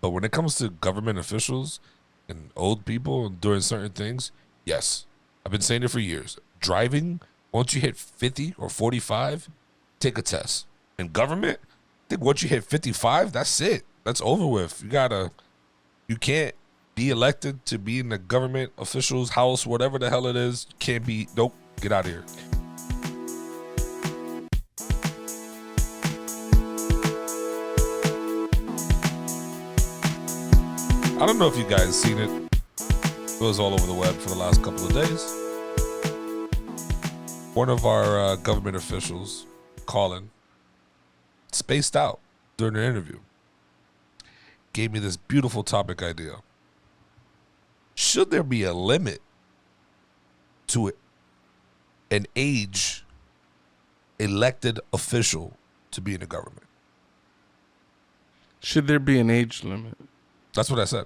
But when it comes to government officials and old people and doing certain things, yes. I've been saying it for years. Driving, once you hit 50 or 45, take a test. In government, I think once you hit 55, that's it. That's over with. You can't be elected to be in the government official's house, whatever the hell it is. Can't be, nope, get out of here. I don't know if you guys seen it. It was all over the web for the last couple of days. One of our government officials, Colin, spaced out during an interview. Gave me this beautiful topic idea. Should there be a limit to an age elected official to be in the government? Should there be an age limit? That's what I said.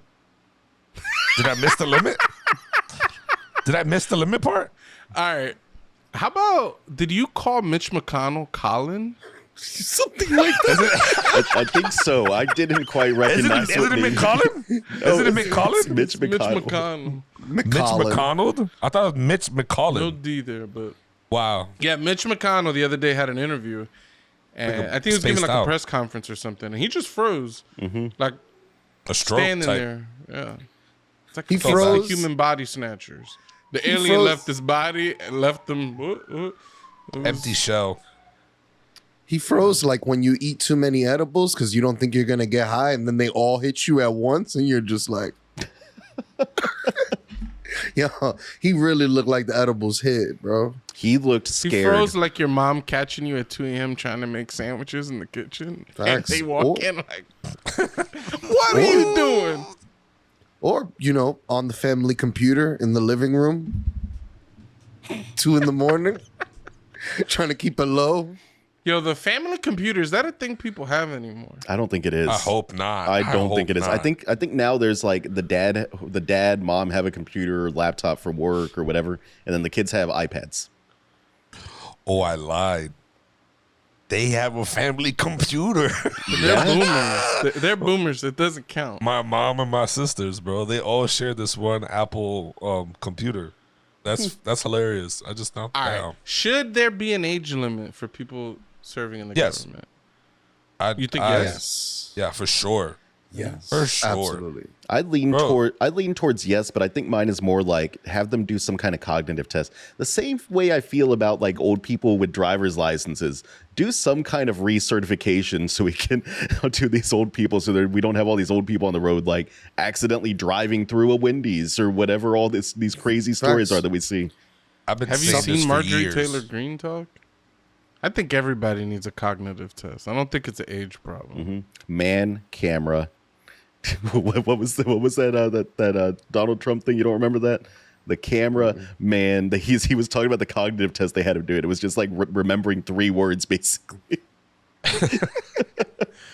Did I miss the limit? Did I miss the limit part? All right. How about, did you call Mitch McConnell Colin? Something like that. I think so. I didn't quite recognize Is it McCollum? Is it McCollum? Mitch McConnell. Mitch McConnell. Mitch McConnell? I thought it was Mitch McCollum. No D there, but. Wow. Yeah, Mitch McConnell the other day had an interview. And I think he was giving like a press conference or something. And he just froze. Mm-hmm. Like a stroke standing type. there. Yeah. It's like he froze. Like human body snatchers. The alien left his body and left them empty shell. He froze like when you eat too many edibles because you don't think you're going to get high, and then they all hit you at once, and you're just like... Yo, he really looked like the edibles hit, bro. He looked scared. He froze like your mom catching you at 2 a.m. trying to make sandwiches in the kitchen. Facts. And they walk in like, what are you doing? Or, on the family computer in the living room, 2 a.m, trying to keep it low. Yo, the family computer, is that a thing people have anymore? I don't think it is. I hope not. I don't think it is. Not. I think now there's like the dad, mom have a computer or laptop for work or whatever, and then the kids have iPads. Oh, I lied. They have a family computer. They're boomers. They're boomers. It doesn't count. My mom and my sisters, bro, they all share this one Apple computer. That's hilarious. I just thought, all right. Should there be an age limit for people serving in the government? You think yes? Yeah, for sure. Yes, for sure. Absolutely. I lean towards yes, but I think mine is more like have them do some kind of cognitive test. The same way I feel about like old people with driver's licenses. Do some kind of recertification so we can do these old people so that we don't have all these old people on the road like accidentally driving through a Wendy's or whatever all these crazy stories are that we see. Have you seen Marjorie Taylor Greene talk? I think everybody needs a cognitive test. I don't think it's an age problem. Mm-hmm. Man, camera. what was that Donald Trump thing? You don't remember that? The camera, man. He was talking about the cognitive test they had him do it. It was just like remembering 3 words, basically.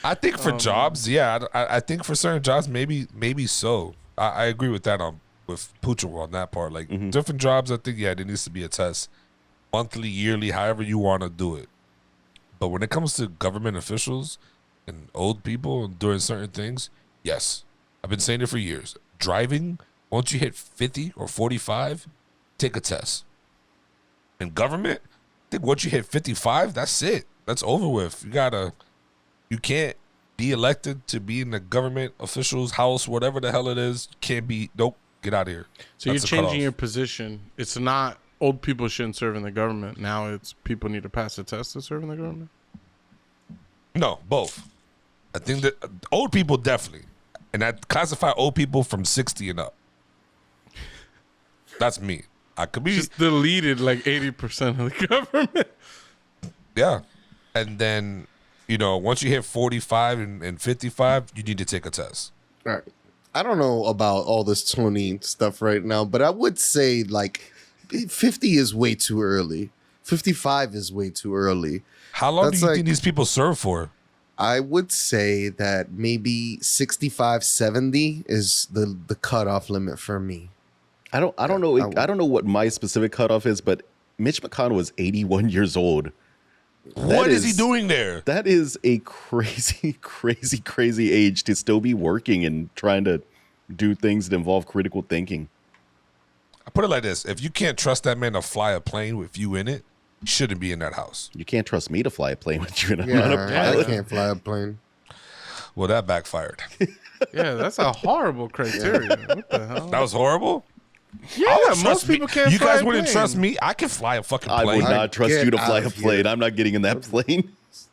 I think for jobs, yeah. I think for certain jobs, maybe so. I agree with that with Pucho on that part. Like different jobs, I think there needs to be a test, monthly, yearly, however you want to do it. But when it comes to government officials and old people and doing certain things, yes. I've been saying it for years. Driving, once you hit 50 or 45, take a test. In government, I think once you hit 55, that's it. That's over with. You can't be elected to be in the government official's house, whatever the hell it is. Can't be, nope, get out of here. So that's you're changing your position. It's not old people shouldn't serve in the government. Now it's people need to pass a test to serve in the government? No, both. I think that old people definitely. And I classify old people from 60 and up. That's me. I could be just deleted like 80% of the government. Yeah. And then, once you hit 45 and 55, you need to take a test. All right. I don't know about all this 20 stuff right now, but I would say like 50 is way too early. 55 is way too early. How long do you think these people serve for? I would say that maybe 65, 70 is the cutoff limit for me. I don't know what my specific cutoff is, but Mitch McConnell was 81 years old What is he doing there? That is a crazy, crazy, crazy age to still be working and trying to do things that involve critical thinking. I put it like this: if you can't trust that man to fly a plane with you in it, you shouldn't be in that house. You can't trust me to fly a plane with you. Yeah, I'm not a pilot. I can't fly a plane. Well, that backfired. Yeah, that's a horrible criteria. What the hell? That was horrible. Yeah, Trust most me. people can't You fly guys a wouldn't plane. trust me. I can fly a fucking I plane. would not trust Get you to fly out a of plane. here. I'm not getting in that plane.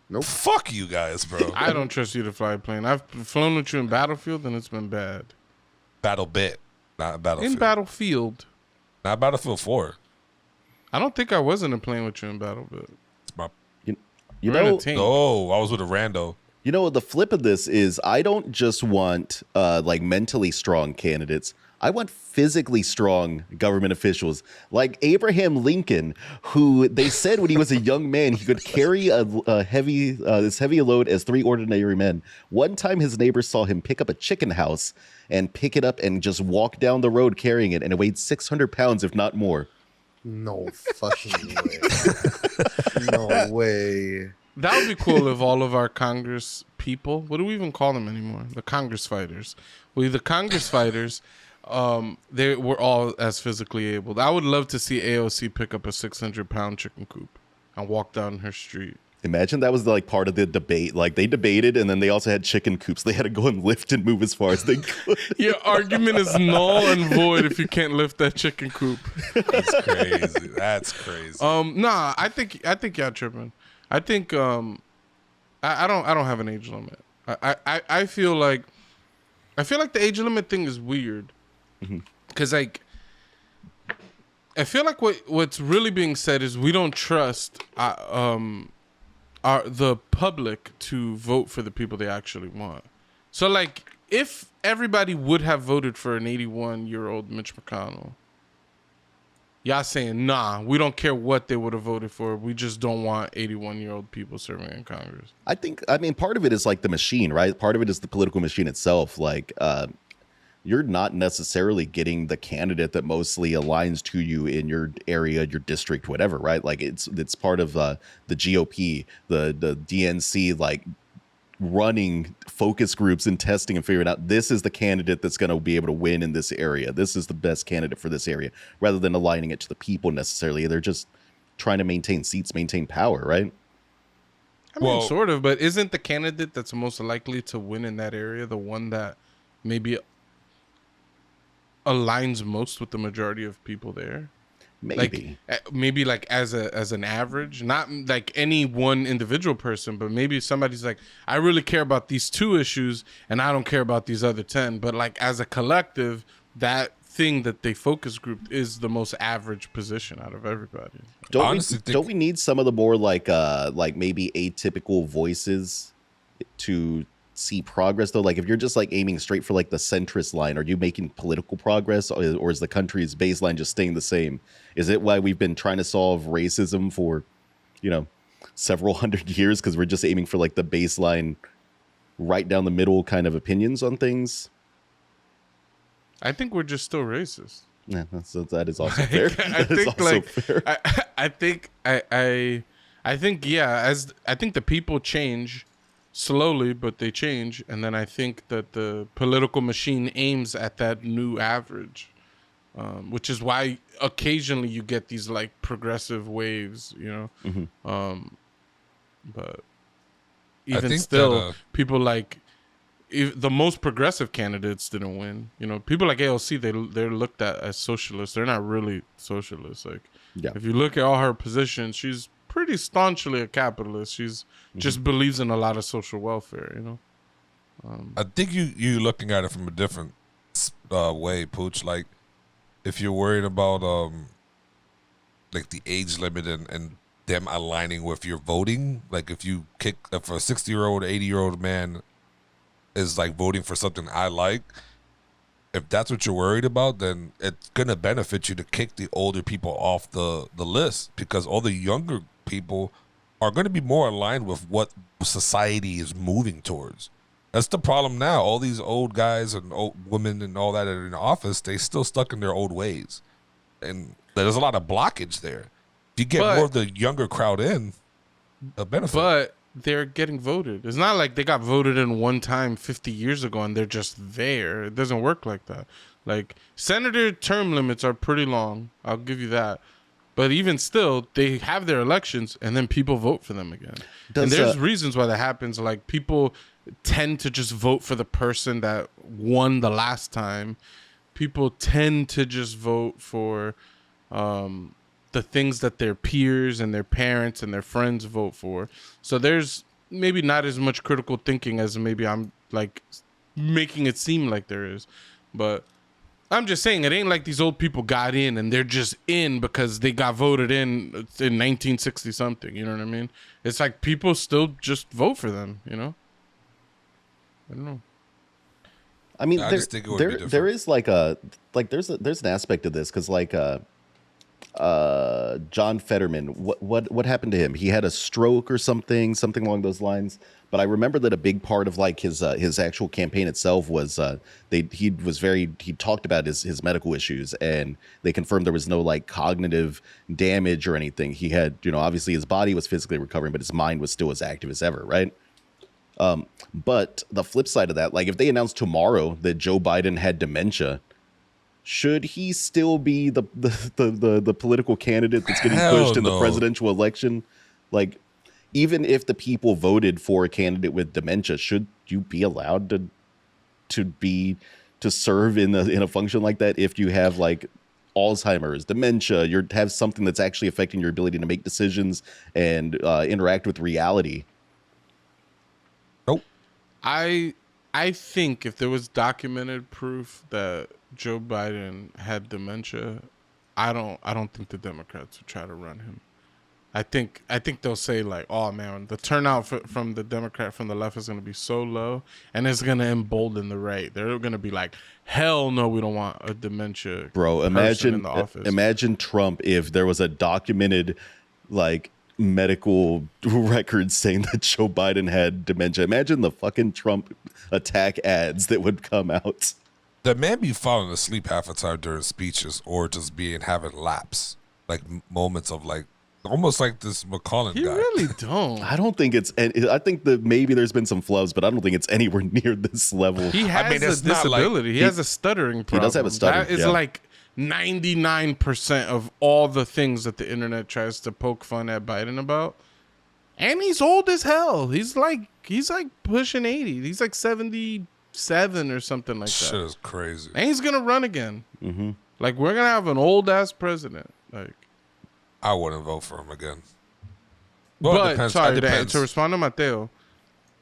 Nope. Fuck you guys, bro. I don't trust you to fly a plane. I've flown with you in Battlefield, and it's been bad. Battle bit, not Battlefield. In Battlefield, Not Battlefield 4. I don't think I was in a plane with you in Battlefield. It's my, You We're in a know, team. oh, I was with a rando. You know, the flip of this is I don't just want like mentally strong candidates. I want physically strong government officials like Abraham Lincoln, who they said when he was a young man, he could carry a heavy as heavy a load as 3 ordinary men. One time his neighbor saw him pick up a chicken house and pick it up and just walk down the road carrying it. And it weighed 600 pounds, if not more. No fucking way. No way. That would be cool if all of our Congress people, what do we even call them anymore? The Congress fighters. Well, the Congress fighters, they were all as physically able. I would love to see AOC pick up a 600-pound chicken coop and walk down her street. Imagine that was like part of the debate. Like they debated and then they also had chicken coops. They had to go and lift and move as far as they could. Your argument is null and void if you can't lift that chicken coop. That's crazy. That's crazy. Nah, I think y'all tripping. I think I don't have an age limit. I feel like the age limit thing is weird because like I feel like what's really being said is we don't trust the public to vote for the people they actually want. So like if everybody would have voted for an 81-year-old Mitch McConnell, y'all saying, nah, we don't care what they would have voted for. We just don't want 81-year-old people serving in Congress. I mean, part of it is like the machine, right? Part of it is the political machine itself. Like, you're not necessarily getting the candidate that mostly aligns to you in your area, your district, whatever, right? Like it's part of the GOP, the DNC, like running focus groups and testing and figuring out this is the candidate that's going to be able to win in this area. This is the best candidate for this area, rather than aligning it to the people necessarily. They're just trying to maintain seats, maintain power, right? I mean, sort of, but isn't the candidate that's most likely to win in that area the one that maybe aligns most with the majority of people there? Maybe. Maybe like as an average, not like any one individual person, but maybe somebody's like, I really care about these 2 issues and I don't care about these other 10. But like as a collective, that thing that they focus grouped is the most average position out of everybody. Don't we need some of the more like maybe atypical voices to see progress though? Like if you're just like aiming straight for like the centrist line, are you making political progress, or is the country's baseline just staying the same? Is it why we've been trying to solve racism for, several hundred years, because we're just aiming for like the baseline right down the middle kind of opinions on things? I think we're just still racist. Yeah, that is also fair. I think the people change slowly, but they change, and then I think that the political machine aims at that new average, which is why occasionally you get these like progressive waves, but even still, people like the most progressive candidates didn't win. People like AOC, they're looked at as socialists. They're not really socialists. Like, if you look at all her positions, she's pretty staunchly a capitalist. She's just believes in a lot of social welfare, I think you looking at it from a different way, Pooch. Like if you're worried about like the age limit and them aligning with your voting, like if a 60-year-old, 80-year-old man is like voting for something I like, if that's what you're worried about, then it's gonna benefit you to kick the older people off the list, because all the younger people are going to be more aligned with what society is moving towards. That's the problem now. All these old guys and old women and all that are in office, they still stuck in their old ways, and there's a lot of blockage there. If you get more of the younger crowd in, a benefit. But they're getting voted. It's not like they got voted in one time 50 years ago and they're just there. It doesn't work like that. Like, senator term limits are pretty long. I'll give you that. But even still, they have their elections and then people vote for them again. And there's reasons why that happens. Like, people tend to just vote for the person that won the last time. People tend to just vote for the things that their peers and their parents and their friends vote for. So there's maybe not as much critical thinking as maybe I'm like making it seem like there is. But I'm just saying, it ain't like these old people got in and they're just in because they got voted in 1960 something. You know what I mean? It's like people still just vote for them, you know? I don't know. I mean, there is there's an aspect of this because John Fetterman, what happened to him? He had a stroke or something along those lines. But I remember that a big part of like his actual campaign itself was he talked about his medical issues, and they confirmed there was no like cognitive damage or anything. He had, obviously his body was physically recovering, but his mind was still as active as ever, right? But the flip side of that, like if they announced tomorrow that Joe Biden had dementia, should he still be the political candidate that's getting pushed in the presidential election? Like, even if the people voted for a candidate with dementia, should you be allowed to serve in a function like that if you have like Alzheimer's, dementia, you have something that's actually affecting your ability to make decisions and interact with reality? Nope. I think if there was documented proof that Joe Biden had dementia, I don't think the Democrats would try to run him. I think they'll say like, oh man, the turnout from the left is going to be so low, and it's going to embolden the right. They're going to be like, hell no, we don't want a dementia. Bro, person in the office. Imagine Trump if there was a documented like medical record saying that Joe Biden had dementia. Imagine the fucking Trump attack ads that would come out. The man be falling asleep half the time during speeches, or just having lapse, like moments of like, almost like this McConnell guy. You really don't. I don't think it's. I think that maybe there's been some flubs, but I don't think it's anywhere near this level. He has a disability. He has a stuttering problem. He does have a stutter. That is like 99% of all the things that the internet tries to poke fun at Biden about. And he's old as hell. He's like pushing 80. He's like 77 or something like that. Shit is crazy. And he's gonna run again. Mm-hmm. Like, we're gonna have an old ass president. Like, I wouldn't vote for him again. Well, but sorry, to respond to Mateo,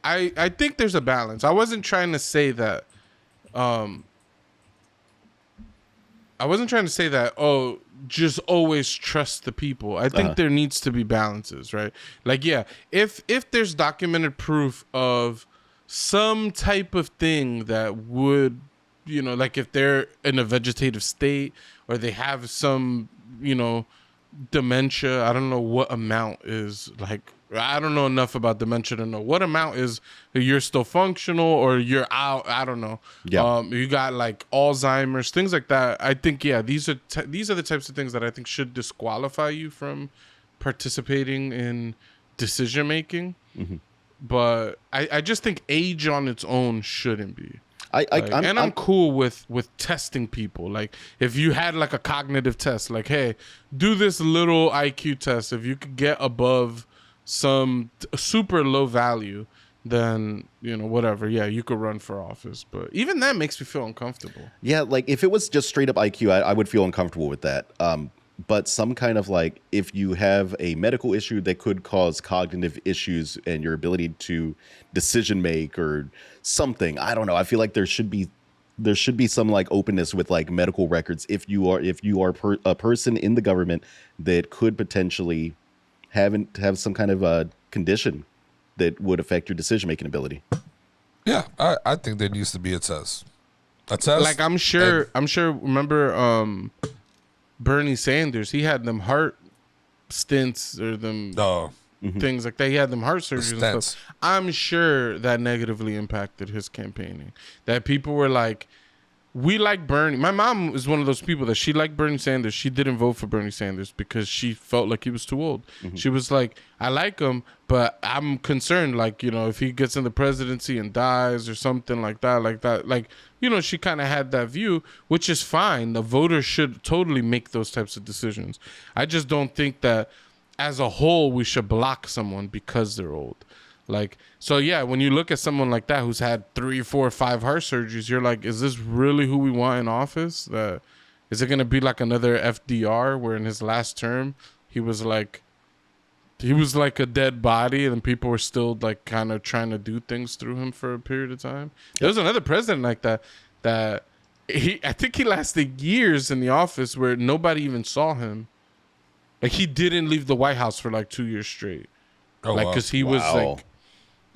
I think there's a balance. I wasn't trying to say that. Oh, just always trust the people. I think there needs to be balances, right? Like, yeah, if there's documented proof of some type of thing that would, like if they're in a vegetative state or they have some, dementia. I don't know what amount is like. I don't know enough about dementia to know what amount is you're still functional or you're out. I don't know. Yeah. You got like Alzheimer's, things like that. I think these are the types of things that I think should disqualify you from participating in decision making. Mm-hmm. But I just think age on its own shouldn't be. I'm cool with testing people. Like, if you had like a cognitive test, like, hey, do this little IQ test. If you could get above some super low value, then whatever. Yeah, you could run for office. But even that makes me feel uncomfortable. Yeah, like if it was just straight up IQ, I would feel uncomfortable with that. But some kind of like, if you have a medical issue that could cause cognitive issues and your ability to decision make or something, I don't know. I feel like there should be some like openness with like medical records if you are a person in the government that could potentially have some kind of a condition that would affect your decision making ability. Yeah, I think there needs to be a test. A test. Like, I'm sure. Remember, Bernie Sanders, he had them heart stints or them things like that. He had them heart surgeries and stuff. I'm sure that negatively impacted his campaigning. That people were like, we like Bernie. My mom is one of those people that she liked Bernie Sanders. She didn't vote for Bernie Sanders because she felt like he was too old. She was like, I like him, but I'm concerned, like, you know, if he gets in the presidency and dies or something like that. Like, you know, she kind of had that view, which is fine. The voters should totally make those types of decisions. I just don't think that as a whole we should block someone because they're old. Like, so yeah, when you look at someone like that who's had 3, 4, 5 heart surgeries, you're like, is this really who we want in office? Is it going to be like another FDR where in his last term, he was like a dead body and people were still like kind of trying to do things through him for a period of time? There was another president like that I think he lasted years in the office where nobody even saw him. Like, he didn't leave the White House for like 2 years straight. Oh, like, because he was like,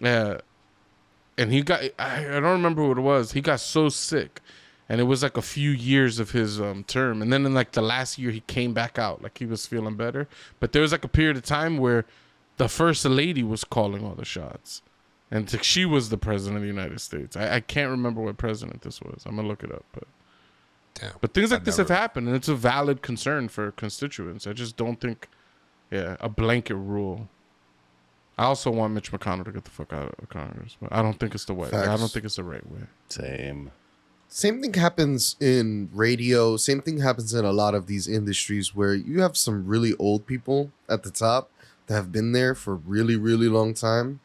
and he got, I don't remember what it was. He got so sick, and it was like a few years of his term. And then in like the last year, he came back out, like he was feeling better. But there was like a period of time where the first lady was calling all the shots, and she was the president of the United States. I can't remember what president this was. I'm gonna look it up, but. Damn, but things like this have happened, and it's a valid concern for constituents. I just don't think, a blanket rule. I also want Mitch McConnell to get the fuck out of Congress, but I don't think it's the way. I don't think it's the right way. Same thing happens in radio. Same thing happens in a lot of these industries where you have some really old people at the top that have been there for a really, really long time.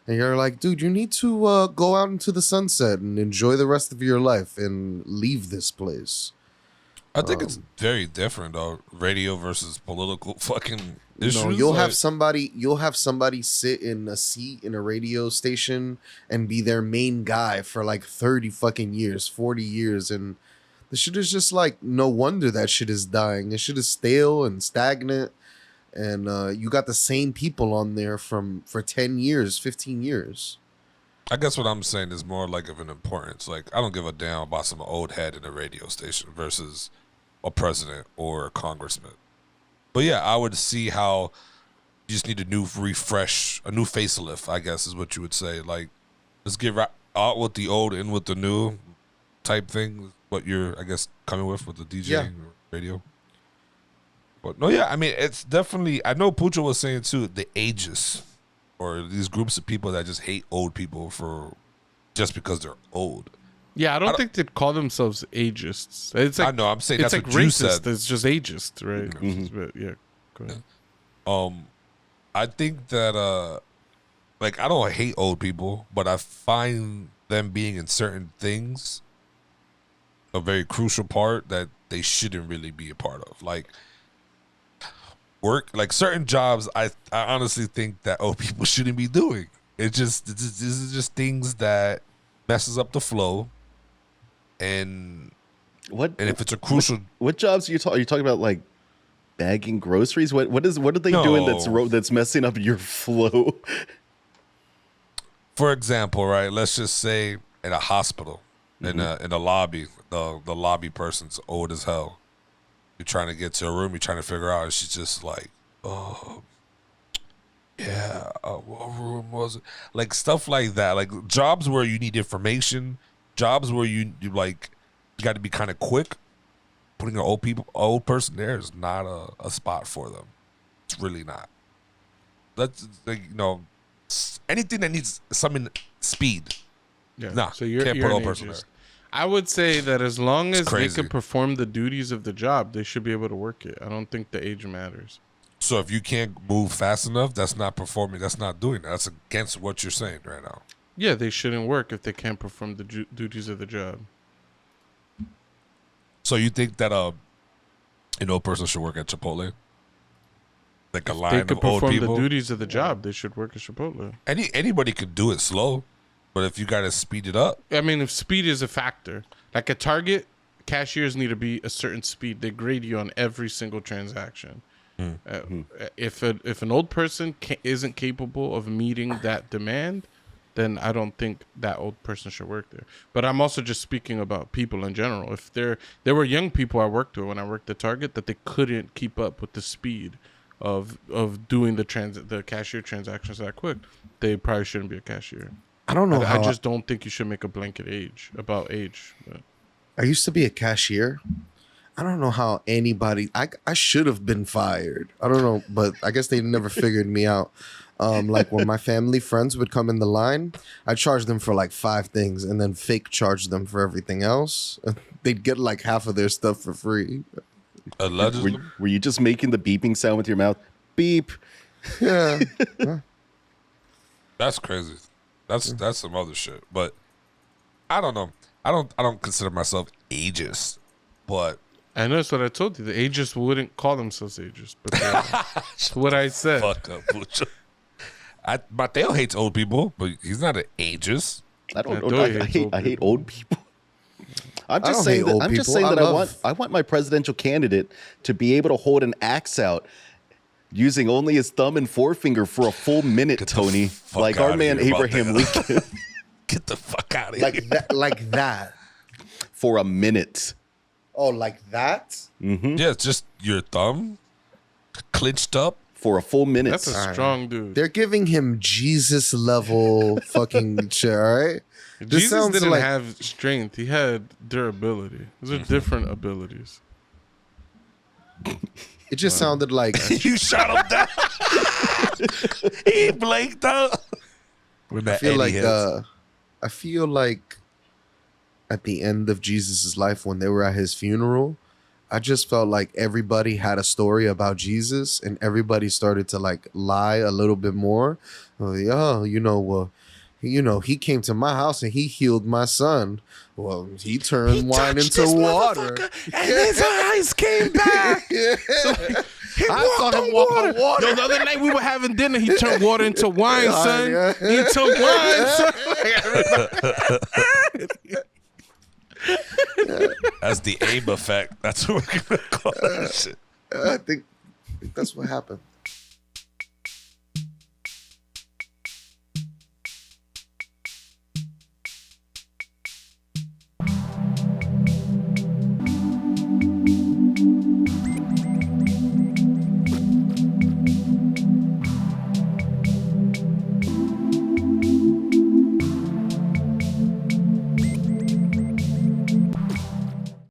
And you're like, dude, you need to go out into the sunset and enjoy the rest of your life and leave this place. I think it's very different, though. Radio versus political fucking issues. No, you'll have somebody sit in a seat in a radio station and be their main guy for like 30 fucking years, 40 years, and the shit is just like, no wonder that shit is dying. The shit is stale and stagnant, and you got the same people on there for 10 years, 15 years. I guess what I'm saying is more like of an importance. Like, I don't give a damn about some old head in a radio station versus a president or a congressman. But yeah, I would see how you just need a new refresh, a new facelift, I guess is what you would say. Like, let's get out with the old, in with the new type thing. What you're, I guess, coming with the DJing radio. But no, yeah, I mean, it's definitely, I know Pucho was saying too, the ages or these groups of people that just hate old people for just because they're old. Yeah, I don't think they'd call themselves ageists. It's like, I know, I'm saying that's like what you racist. said. It's just ageist, right? Mm-hmm. Yeah, go ahead. I think that like, I don't hate old people, but I find them being in certain things a very crucial part that they shouldn't really be a part of. Like, work, like certain jobs, I honestly think that old people shouldn't be doing. This is just things that messes up the flow. And if it's a crucial, what jobs are you talking about? Like bagging groceries? What are they doing that's messing up your flow? For example, right? Let's just say in a hospital, in a lobby, the lobby person's old as hell. You're trying to get to a room, you're trying to figure out, and she's just like, what room was it? Like, stuff like that. Like, jobs where you need information, jobs where you got to be kind of quick. Putting an old person there is not a spot for them. It's really not. That's, like, anything that needs some speed. Yeah. Nah, so you're can't put an old person ageist. there. I would say that as long as they crazy. can perform the duties of the job, they should be able to work it. I don't think the age matters. So if you can't move fast enough, that's not performing. That's not doing that. That's against what you're saying right now. Yeah, they shouldn't work if they can't perform the duties of the job. So you think that an old person should work at Chipotle? Like a line they of could old perform people? the duties of the job, they should work at Chipotle. Anybody could do it slow, but if you got to speed it up. I mean, if speed is a factor, like at Target, cashiers need to be a certain speed. They grade you on every single transaction. If an old person isn't capable of meeting that demand, then I don't think that old person should work there. But I'm also just speaking about people in general. If there were young people I worked with when I worked at Target that they couldn't keep up with the speed of doing the cashier transactions that quick, they probably shouldn't be a cashier. I don't know. I just don't think you should make a blanket age about age. But. I used to be a cashier. I don't know how anybody. I should have been fired. I don't know, but I guess they never figured me out. Like when my family friends would come in the line, I charged them for like 5 things and then fake charged them for everything else. They'd get like half of their stuff for free. Allegedly. Were you just making the beeping sound with your mouth? Beep. Yeah. That's crazy. That's some other shit. But I don't know. I don't consider myself ageist, but I know that's what I told you. The ageist wouldn't call themselves ageist, but that's what I said. Fuck up, Pucho. Mateo hates old people, but he's not an ageist. I hate old people. I'm just saying that I want my presidential candidate to be able to hold an axe out using only his thumb and forefinger for a full minute, Tony, like our man Abraham Lincoln. Get the fuck out of Like here. like that. For a minute. Oh, like that? Mm-hmm. Yeah, it's just your thumb clenched up. For a full minute. That's a strong dude. They're giving him Jesus level fucking shit, all right? Jesus didn't have strength. He had durability. Those are different abilities. It just sounded like You shot him down. He blanked out. I feel like at the end of Jesus' life, when they were at his funeral, I just felt like everybody had a story about Jesus, and everybody started to like lie a little bit more. Oh, he came to my house and he healed my son. Well, he turned wine into water, and his eyes came back. I saw him walk on water. Yo, the other night we were having dinner. He turned water into wine, son. Yeah. He took wine, son. That's the Abe effect. That's what we're gonna call that shit. I think that's what happened.